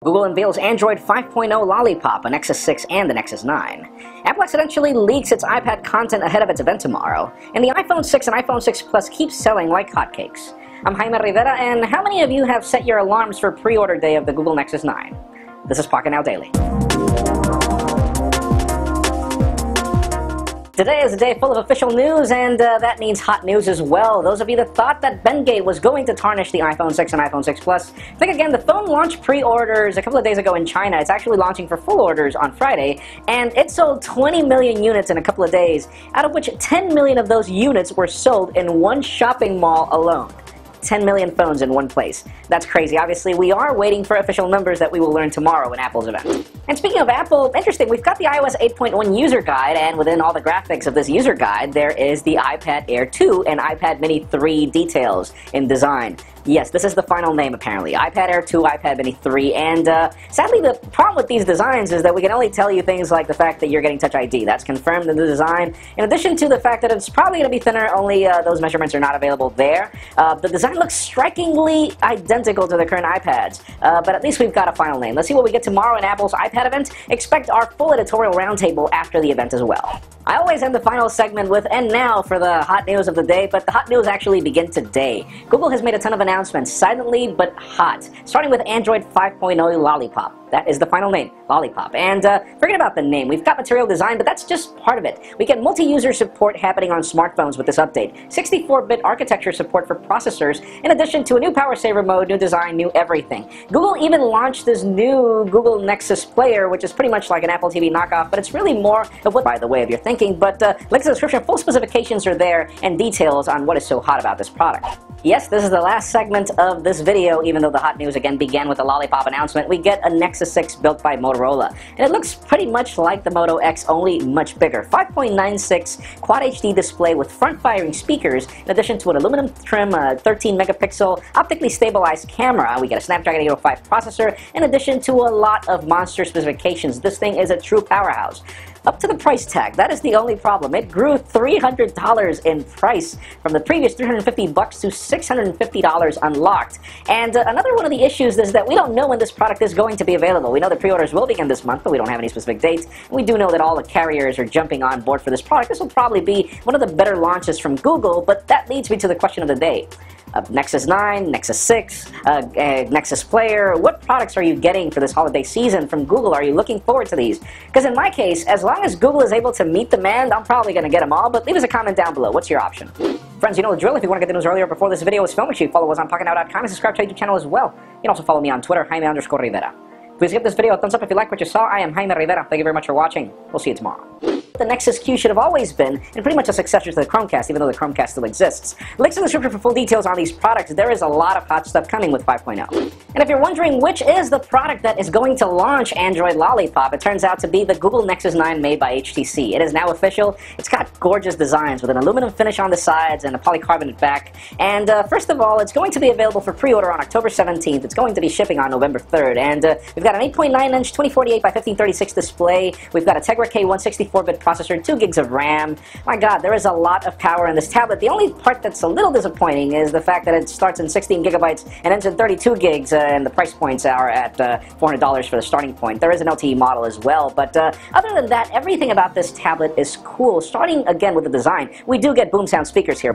Google unveils Android 5.0 Lollipop, a Nexus 6 and the Nexus 9. Apple accidentally leaks its iPad content ahead of its event tomorrow, and the iPhone 6 and iPhone 6 Plus keep selling like hotcakes. I'm Jaime Rivera, and how many of you have set your alarms for pre-order day of the Google Nexus 9? This is Pocket Now Daily. Today is a day full of official news, and that means hot news as well. Those of you that thought that Bendgate was going to tarnish the iPhone 6 and iPhone 6 Plus, think again. The phone launched pre-orders a couple of days ago in China. It's actually launching for full orders on Friday, and it sold 20 million units in a couple of days, out of which 10 million of those units were sold in one shopping mall alone. 10 million phones in one place. That's crazy. Obviously, we are waiting for official numbers that we will learn tomorrow in Apple's event. And speaking of Apple, interesting, we've got the iOS 8.1 user guide, and within all the graphics of this user guide, there is the iPad Air 2 and iPad Mini 3 details in design. Yes, this is the final name apparently. iPad Air 2, iPad Mini 3, and sadly the problem with these designs is that we can only tell you things like the fact that you're getting Touch ID. That's confirmed in the design. In addition to the fact that it's probably going to be thinner, only those measurements are not available there. The design looks strikingly identical to the current iPads, but at least we've got a final name. Let's see what we get tomorrow in Apple's iPad event. Expect our full editorial roundtable after the event as well. I always end the final segment with "and now" for the hot news of the day, but the hot news actually begins today. Google has made a ton of announcements, silently but hot, starting with Android 5.0 Lollipop. That is the final name, Lollipop. And forget about the name. We've got material design, but that's just part of it. We get multi-user support happening on smartphones with this update, 64-bit architecture support for processors, in addition to a new power saver mode, new design, new everything. Google even launched this new Google Nexus Player, which is pretty much like an Apple TV knockoff, but it's really more of what, by the way of your thinking, but links in the description, full specifications are there, and details on what is so hot about this product. Yes, this is the last segment of this video, even though the hot news again began with the Lollipop announcement. We get a Nexus 6 built by Motorola, and it looks pretty much like the Moto X, only much bigger. 5.96 Quad HD display with front-firing speakers, in addition to an aluminum trim, 13-megapixel, optically stabilized camera. We get a Snapdragon 805 processor, in addition to a lot of monster specifications. This thing is a true powerhouse. Up to the price tag, that is the only problem. It grew $300 in price from the previous $350 to $650 unlocked. And another one of the issues is that we don't know when this product is going to be available. We know the pre-orders will begin this month, but we don't have any specific dates. And we do know that all the carriers are jumping on board for this product. This will probably be one of the better launches from Google, but that leads me to the question of the day. Nexus 9, Nexus 6, Nexus Player, what products are you getting for this holiday season from Google? Are you looking forward to these? Because in my case, as long as Google is able to meet demand, I'm probably going to get them all, but leave us a comment down below. What's your option? Friends, you know the drill. If you want to get the news earlier before this video is filmed, make sure you follow us on PocketNow.com and subscribe to our YouTube channel as well. You can also follow me on Twitter, Jaime_Rivera. Please give this video a thumbs up if you like what you saw. I am Jaime Rivera. Thank you very much for watching. We'll see you tomorrow. The Nexus Q should have always been, and pretty much a successor to the Chromecast, even though the Chromecast still exists. Links in the description for full details on these products. There is a lot of hot stuff coming with 5.0. And if you're wondering which is the product that is going to launch Android Lollipop, it turns out to be the Google Nexus 9 made by HTC. It is now official. It's got gorgeous designs with an aluminum finish on the sides and a polycarbonate back. And first of all, it's going to be available for pre-order on October 17th. It's going to be shipping on November 3rd. And we've got an 8.9-inch 2048 by 1536 display. We've got a Tegra K1 64-bit processor, 2 gigs of RAM. My God, there is a lot of power in this tablet. The only part that's a little disappointing is the fact that it starts in 16 gigabytes and ends in 32 gigs, and the price points are at $400 for the starting point. There is an LTE model as well, but other than that, everything about this tablet is cool. Starting again with the design, we do get boom sound speakers here.